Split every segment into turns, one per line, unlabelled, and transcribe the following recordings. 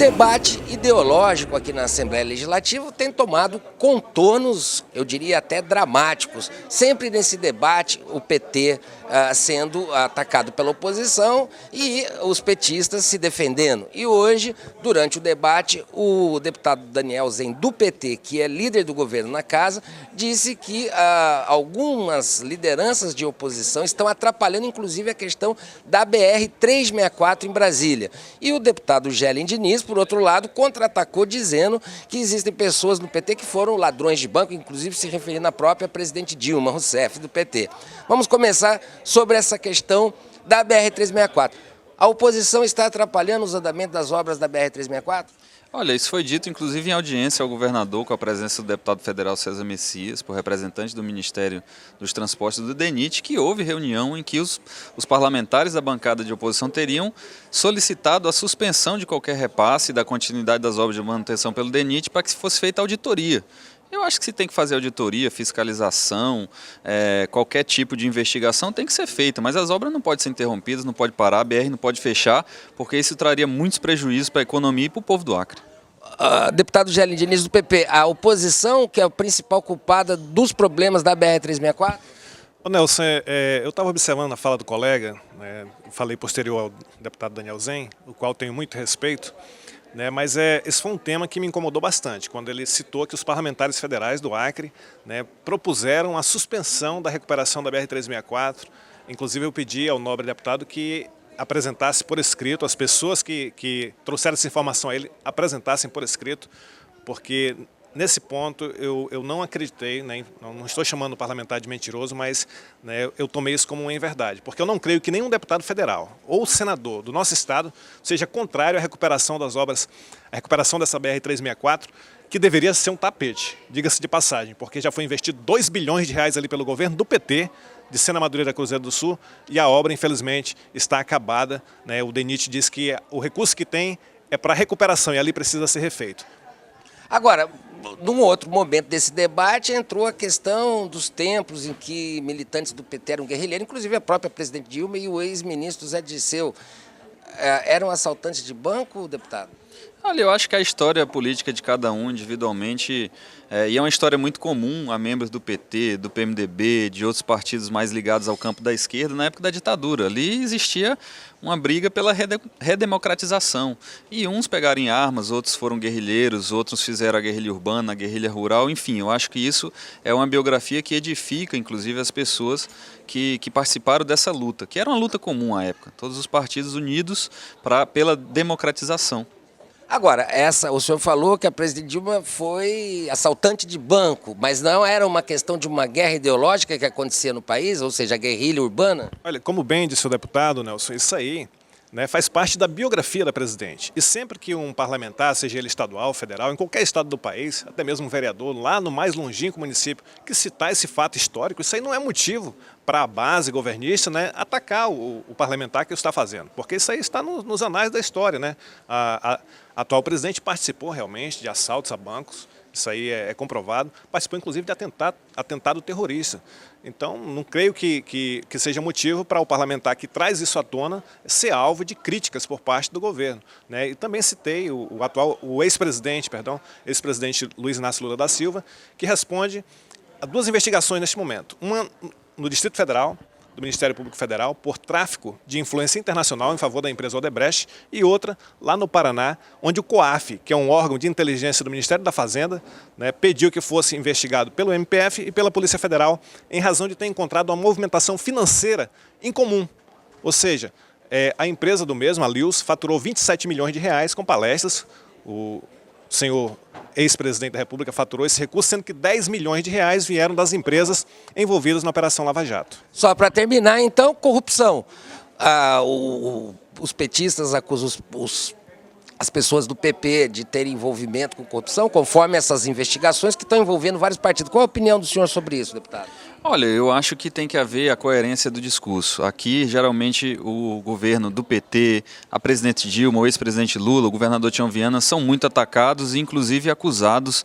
debate ideológico aqui na Assembleia Legislativa tem tomado contornos, eu diria até dramáticos. Sempre nesse debate o PT sendo atacado pela oposição e os petistas se defendendo. E hoje, durante o debate, o deputado Daniel Zen do PT, que é líder do governo na casa, disse que algumas lideranças de oposição estão atrapalhando inclusive a questão da BR-364 em Brasília. E o deputado Gélin Diniz, por outro lado, contra-atacou dizendo que existem pessoas no PT que foram ladrões de banco, inclusive se referindo à própria presidente Dilma Rousseff do PT. Vamos começar sobre essa questão da BR-364. A oposição está atrapalhando os andamentos das obras da BR-364?
Olha, isso foi dito inclusive em audiência ao governador com a presença do deputado federal César Messias, por representante do Ministério dos Transportes do DENIT, que houve reunião em que os parlamentares da bancada de oposição teriam solicitado a suspensão de qualquer repasse da continuidade das obras de manutenção pelo DENIT para que fosse feita auditoria. Eu acho que se tem que fazer auditoria, fiscalização, qualquer tipo de investigação tem que ser feita, mas as obras não podem ser interrompidas, não pode parar, a BR não pode fechar, porque isso traria muitos prejuízos para a economia e para o povo do Acre.
Deputado Gélin Diniz do PP, a oposição que é a principal culpada dos problemas da BR-364?
Ô Nelson, eu estava observando a fala do colega, falei posterior ao deputado Daniel Zen, o qual tenho muito respeito, mas esse foi um tema que me incomodou bastante, quando ele citou que os parlamentares federais do Acre propuseram a suspensão da recuperação da BR-364. Inclusive eu pedi ao nobre deputado que apresentasse por escrito, as pessoas que trouxeram essa informação a ele apresentassem por escrito, porque nesse ponto eu não acreditei, não estou chamando o parlamentar de mentiroso, mas eu tomei isso como uma verdade, porque eu não creio que nenhum deputado federal ou senador do nosso estado seja contrário à recuperação das obras, à recuperação dessa BR-364, que deveria ser um tapete, diga-se de passagem, porque já foi investido 2 bilhões de reais ali pelo governo do PT, de Sena Madureira Cruzeiro do Sul, e a obra infelizmente está acabada. O DENIT diz que o recurso que tem é para recuperação e ali precisa ser refeito.
Agora, num outro momento desse debate, entrou a questão dos tempos em que militantes do PT eram guerrilheiros, inclusive a própria presidente Dilma e o ex-ministro Zé Dirceu. Eram assaltantes de banco, deputado?
Olha, eu acho que a história política de cada um individualmente, e é uma história muito comum a membros do PT, do PMDB, de outros partidos mais ligados ao campo da esquerda, na época da ditadura. Ali existia uma briga pela redemocratização. E uns pegaram em armas, outros foram guerrilheiros, outros fizeram a guerrilha urbana, a guerrilha rural, enfim, eu acho que isso é uma biografia que edifica, inclusive, as pessoas que participaram dessa luta, que era uma luta comum à época, todos os partidos unidos pela democratização.
Agora, o senhor falou que a presidente Dilma foi assaltante de banco, mas não era uma questão de uma guerra ideológica que acontecia no país, ou seja, a guerrilha urbana?
Olha, como bem disse o deputado, Nelson, isso aí faz parte da biografia da presidente. E sempre que um parlamentar, seja ele estadual, federal, em qualquer estado do país, até mesmo um vereador, lá no mais longínquo município, que citar esse fato histórico, isso aí não é motivo para a base governista atacar o parlamentar que o está fazendo. Porque isso aí está nos anais da história. A atual presidente participou realmente de assaltos a bancos, isso aí é comprovado, participou inclusive de atentado terrorista. Então, não creio que seja motivo para o parlamentar que traz isso à tona ser alvo de críticas por parte do governo. E também citei o ex-presidente Luiz Inácio Lula da Silva, que responde a 2 investigações neste momento. Uma no Distrito Federal, do Ministério Público Federal, por tráfico de influência internacional em favor da empresa Odebrecht, e outra lá no Paraná, onde o COAF, que é um órgão de inteligência do Ministério da Fazenda, pediu que fosse investigado pelo MPF e pela Polícia Federal, em razão de ter encontrado uma movimentação financeira incomum. Ou seja, a empresa do mesmo, a Lius, faturou 27 milhões de reais com palestras. O senhor ex-presidente da República faturou esse recurso, sendo que 10 milhões de reais vieram das empresas envolvidas na Operação Lava Jato.
Só para terminar, então, corrupção. Os petistas acusam as pessoas do PP de terem envolvimento com corrupção, conforme essas investigações que estão envolvendo vários partidos. Qual a opinião do senhor sobre isso, deputado?
Olha, eu acho que tem que haver a coerência do discurso. Aqui, geralmente, o governo do PT, a presidente Dilma, o ex-presidente Lula, o governador Tião Viana são muito atacados e, inclusive, acusados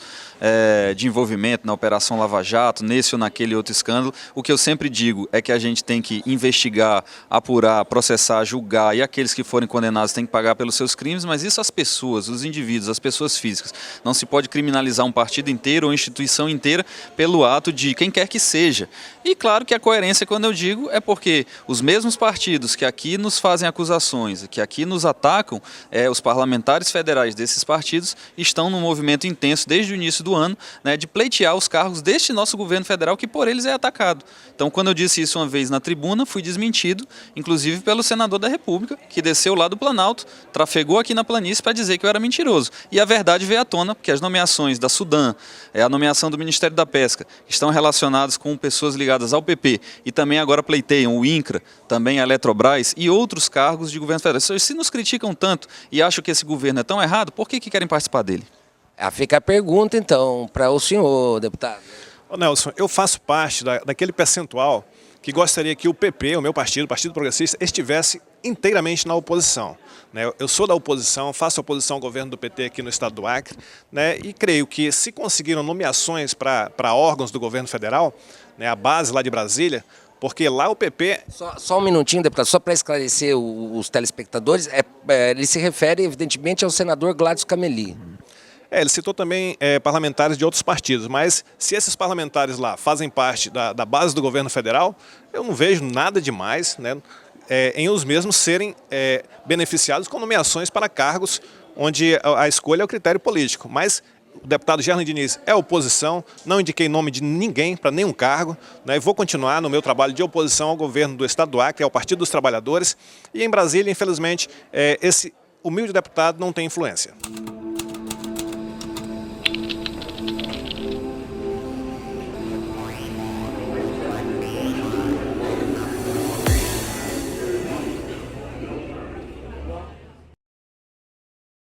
de envolvimento na Operação Lava Jato, nesse ou naquele outro escândalo. O que eu sempre digo é que a gente tem que investigar, apurar, processar, julgar, e aqueles que forem condenados têm que pagar pelos seus crimes, mas isso as pessoas, os indivíduos, as pessoas físicas. Não se pode criminalizar um partido inteiro ou instituição inteira pelo ato de quem quer que seja. E claro que a coerência, quando eu digo, é porque os mesmos partidos que aqui nos fazem acusações, que aqui nos atacam, os parlamentares federais desses partidos estão num movimento intenso desde o início do ano, né, de pleitear os cargos deste nosso governo federal que por eles é atacado. Então, quando eu disse isso uma vez na tribuna, fui desmentido, inclusive pelo senador da República, que desceu lá do Planalto, trafegou aqui na planície para dizer que eu era mentiroso. E a verdade veio à tona, porque as nomeações da Sudan, a nomeação do Ministério da Pesca, estão relacionadas com pessoas ligadas ao PP e também agora pleiteiam o INCRA, também a Eletrobras e outros cargos de governo federal. Se nos criticam tanto e acham que esse governo é tão errado, por que querem participar dele?
Fica a pergunta, então, para o senhor, deputado.
Ô Nelson, eu faço parte daquele percentual que gostaria que o PP, o meu partido, o Partido Progressista, estivesse inteiramente na oposição. Eu sou da oposição, faço oposição ao governo do PT aqui no estado do Acre, e creio que se conseguiram nomeações para órgãos do governo federal, a base lá de Brasília, porque lá o PP...
Só um minutinho, deputado, só para esclarecer os telespectadores, ele se refere evidentemente ao senador Gladys Cameli.
Ele citou também parlamentares de outros partidos, mas se esses parlamentares lá fazem parte da base do governo federal, eu não vejo nada demais, em os mesmos serem beneficiados com nomeações para cargos onde a escolha é o critério político. Mas o deputado Gerlin Diniz é oposição, não indiquei nome de ninguém para nenhum cargo, e vou continuar no meu trabalho de oposição ao governo do estado do Acre, ao Partido dos Trabalhadores, e em Brasília, infelizmente, esse humilde deputado não tem influência.